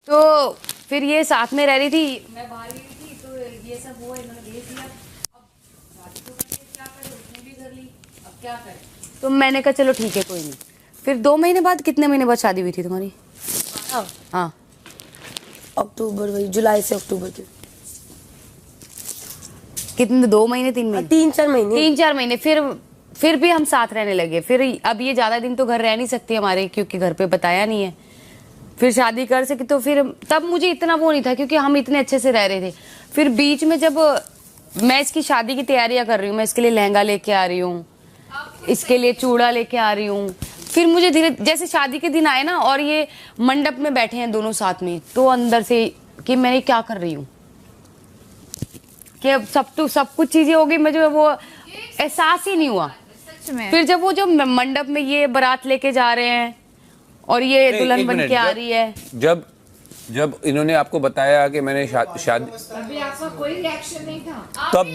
तो फिर ये साथ में रह रही थी, मैं बाहर गई थी, तो ये सब हुआ, इन्होंने भेज दिया। अब शादी तो करके क्या करे, उसने भी कर ली, अब क्या करे। तो मैंने कहा चलो ठीक है कोई नहीं। फिर 2 महीने बाद, कितने महीने बाद शादी हुई थी तुम्हारी? हाँ अक्टूबर, वही जुलाई से अक्टूबर के कितने, 2 महीने 3 महीने 3-4 महीने 3-4 महीने। फिर भी हम साथ रहने लगे। फिर अब ये ज्यादा दिन तो घर रह नहीं सकती हमारे, क्योंकि घर पे बताया नहीं है। फिर शादी कर सकी तो फिर तब मुझे इतना वो नहीं था, क्योंकि हम इतने अच्छे से रह रहे थे। फिर बीच में जब मैं इसकी शादी की तैयारियां कर रही हूँ, मैं इसके लिए लहंगा लेके आ रही हूँ, इसके लिए चूड़ा लेके आ रही हूँ, फिर मुझे धीरे जैसे शादी के दिन आए ना और ये मंडप में बैठे हैं दोनों साथ में, तो अंदर से कि मैं क्या कर रही हूँ, कि अब सब कुछ चीजें हो गई, मुझे वो एहसास ही नहीं हुआ। फिर जब वो जो मंडप में ये बारात लेके जा रहे हैं और ये दुल्हन बन के आ रही है, जब इन्होंने आपको बताया कि मैंने शादी, अभी आपका कोई रिएक्शन नहीं था तब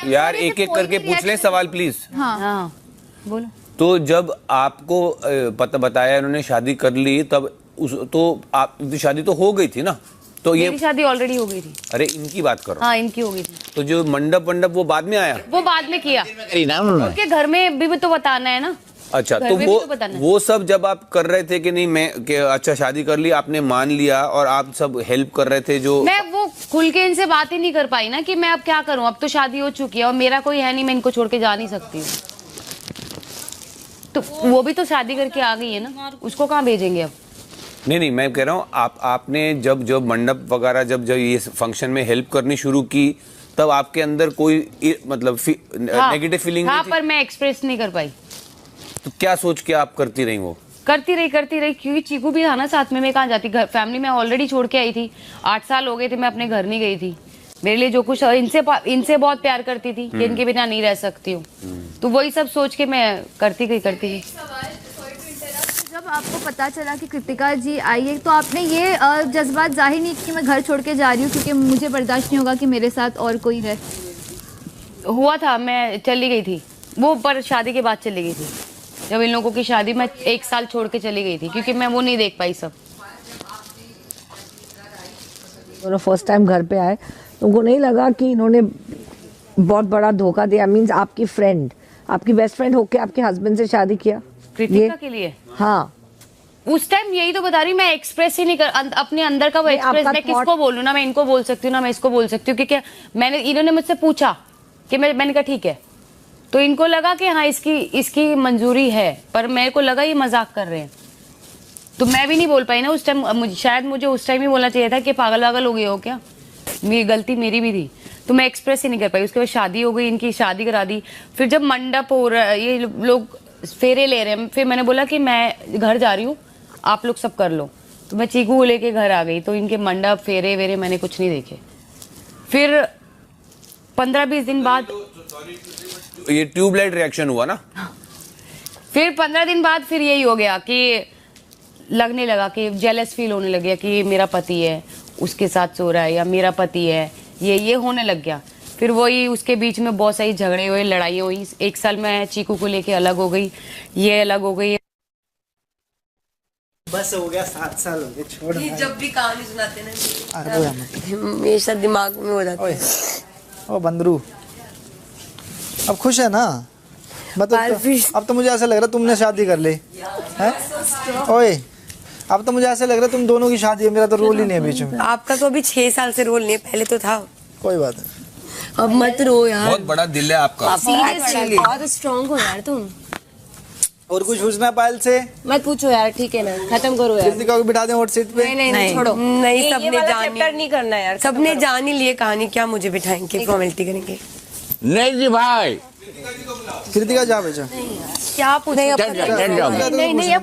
यार एक एक करके पूछ लें सवाल प्लीज। हाँ बोलो। तो जब आपको पता बताया इन्होंने शादी कर ली, तब तो आप शादी तो हो गई थी ना? तो ये मेरी शादी ऑलरेडी हो गई थी। अरे इनकी बात करो। हाँ इनकी हो गई थी। तो जो मंडप वो बाद में आया? वो बाद में किया, उनके घर में भी तो बताना है ना। अच्छा, तो वो सब जब आप कर रहे थे कि नहीं, मैं कि अच्छा शादी कर ली, आपने मान लिया और आप सब हेल्प कर रहे थे, जो मैं वो खुल के इनसे बात ही नहीं कर पाई ना कि मैं अब क्या करूं, अब तो शादी हो चुकी है और मेरा कोई है नहीं, मैं इनको छोड़ के जा नहीं सकती हूँ। तो वो भी तो शादी करके आ गई है ना, उसको कहाँ भेजेंगे अब? नहीं, मैं कह रहा हूँ आपने जब मंडप वगैरह जब ये फंक्शन में हेल्प करनी शुरू की, तब आपके अंदर कोई मतलब नेगेटिव फीलिंग हाँ, नहीं थी? पर मैं एक्सप्रेस नहीं कर पाई। तो क्या सोच के आप करती रही? वो करती रही क्योंकि चीकू भी था ना साथ में, मैं कहाँ जाती, घर फैमिली में ऑलरेडी छोड़ के आई थी। 8 साल हो गए थे, मैं अपने घर नहीं गई थी। मेरे लिए जो कुछ इनसे बहुत प्यार करती थी कि इनके बिना नहीं रह सकती हूँ, तो वही सब सोच के मैं करती गई। जब आपको पता चला कि कृतिका जी आई है, तो आपने ये जज्बात जाहिर नहीं कि मैं घर छोड़ के जा रही हूँ क्योंकि मुझे बर्दाश्त नहीं होगा कि मेरे साथ और कोई है? हुआ था, मैं चली गई थी वो, पर शादी के बाद चली गई थी। जब इन लोगों की शादी, मैं 1 साल छोड़ के चली गई थी क्योंकि मैं वो नहीं देख पाई सब। दोनों फर्स्ट टाइम घर पे आए, तुमको नहीं लगा कि इन्होंने बहुत बड़ा धोखा दिया? मींस आपकी फ्रेंड, आपकी बेस्ट फ्रेंड होके आपके हस्बैंड से शादी किया कृतिका के लिए? हाँ, उस टाइम यही तो बता रही, मैं एक्सप्रेस ही नहीं कर अपने अंदर का वो एक्सप्रेस। मैं किसको बोलूं, ना मैं इनको बोल सकती हूँ ना मैं इसको बोल सकती हूँ, क्योंकि इन्होंने मुझसे पूछा कि मैंने कहा ठीक है, तो इनको लगा कि हाँ इसकी मंजूरी है, पर मेरे को लगा ये मजाक कर रहे हैं, तो मैं भी नहीं बोल पाई ना उस टाइम। शायद मुझे उस टाइम ही बोलना चाहिए था कि पागल हो गए हो क्या, मेरी गलती मेरी भी थी, तो मैं एक्सप्रेस ही नहीं कर पाई। उसके बाद शादी हो गई, इनकी शादी करा दी। फिर जब मंडप हो रहा है, ये लोग फेरे ले रहे हैं, फिर मैंने बोला कि मैं घर जा रही हूँ, आप लोग सब कर लो, तो मैं चीकू को लेके घर आ गई। तो इनके मंडप फेरे वेरे मैंने कुछ नहीं देखे। फिर 15-20 दिन बाद ये ट्यूबलाइट रिएक्शन हुआ ना, फिर 15 दिन बाद फिर यही हो गया कि लगने लगा कि जेलस फील होने लग गया कि मेरा पति है उसके साथ सो रहा है, या मेरा पति है, ये होने लग गया। फिर वही उसके बीच में बहुत सारी झगड़े हुए, लड़ाई हुई। 1 साल मैं चीकू को लेके अलग हो गई, ये अलग हो गई। बस हो गया, 7 साल हो गए, छोड़। जब भी कहानी सुनाते ना अरे हमेशा दिमाग में हो जाता है। ओ बंदरू, अब खुश है ना? मतलब अब तो मुझे ऐसा लग रहा है तुमने शादी कर ली है। ओए, अब तो मुझे ऐसा लग रहा है तुम दोनों की शादी है, मेरा तो रोल ही नहीं है बीच में। आपका तो अभी 6 साल से रोल नहीं है, पहले तो था। कोई बात नहीं, अब मत रो यार, बहुत बड़ा दिल है आपका। सीरियसली बहुत स्ट्रांग हो यार तुम। और कुछ पूछना पायल से? मत पूछो यार, ठीक है ना, खत्म करो यार। कृतिका को बिठा दें हॉट सीट पे? नहीं छोड़ो, नहीं सबने जान नहीं करना यार, सबने जान ही लिए कहानी, क्या मुझे बिठाएंगे, फॉर्मेलिटी करेंगे? नहीं जी भाई, कृतिका जा बेचा, क्या पूछ नहीं, अब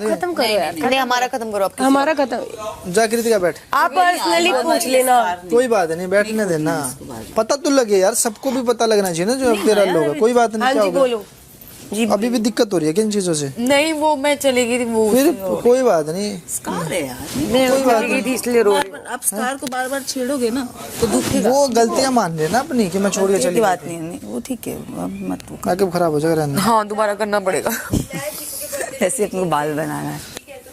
खत्म करो यार। नहीं, हमारा खत्म करो, हमारा खत्म। जा कृतिका बैठ। आप पर्सनली पूछ लेना, कोई बात नहीं, बैठने देना। पता तो लगे यार, सबको भी पता लगना चाहिए ना जो अब तेरा लोग है। कोई बात नहीं, क्या हाँ जी बोलो जी। अभी भी दिक्कत हो रही है किन चीजों से? नहीं वो मैं चली गई थी, वो फिर कोई बात नहीं, स्कार है यार, मैं चली गई थी इसलिए रो रही हूं। आप स्कार को बार बार छेड़ोगे ना तो दुखेगा। वो गलतियां मान रहे ना अपनी कि मैं छोड़ के चली, बात नहीं, वो ठीक है, अब मत वो। आगे खराब हो जाएगा, रहने। हाँ, दोबारा करना पड़ेगा। ऐसे अपने बाल बनाना है।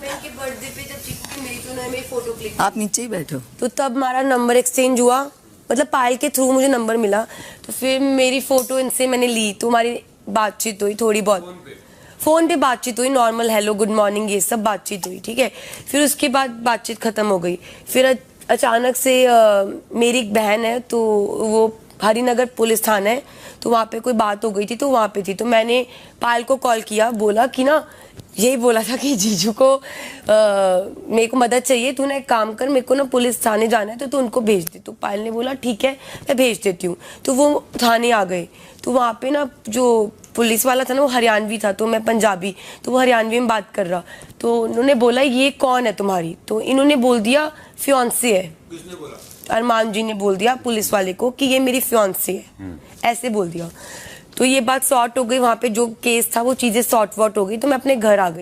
मैं इनके बर्थडे पे जब चिकू की मिली तो उन्होंने मेरी फोटो आप नीचे ही बैठो। तो तब हमारा नंबर एक्सचेंज हुआ, मतलब पायल के थ्रू मुझे नंबर मिला, तो फिर मेरी फ़ोटो इनसे मैंने ली, तो हमारी बातचीत हुई थोड़ी बहुत, फ़ोन पे बातचीत हुई, नॉर्मल हेलो गुड मॉर्निंग ये सब बातचीत हुई, ठीक है। फिर उसके बाद बातचीत ख़त्म हो गई। फिर अचानक से मेरी एक बहन है, तो वो हरिनगर पुलिस थाना है, तो वहाँ पे कोई बात हो गई थी, तो वहाँ पे थी, तो मैंने पायल को कॉल किया, बोला कि ना यही बोला था कि जीजू को मेरे को मदद चाहिए, तू ना एक काम कर, मेरे को ना पुलिस थाने जाना है, तो तू उनको भेज दे। तो पायल ने बोला ठीक है मैं भेज देती हूँ। तो वो थाने आ गए, तो वहाँ पे ना जो पुलिस वाला था ना वो हरियाणवी था, तो मैं पंजाबी, तो वो हरियाणवी में बात कर रहा, तो उन्होंने बोला ये कौन है तुम्हारी, तो इन्होंने बोल दिया फियांसे है। किसने बोला? अरमान जी ने बोल दिया पुलिस वाले को कि ये मेरी फियांसे है, ऐसे बोल दिया। तो ये बात सॉर्ट हो गई, वहाँ पे जो केस था वो चीज़ें सॉर्ट वॉट हो गई, तो मैं अपने घर आ गई।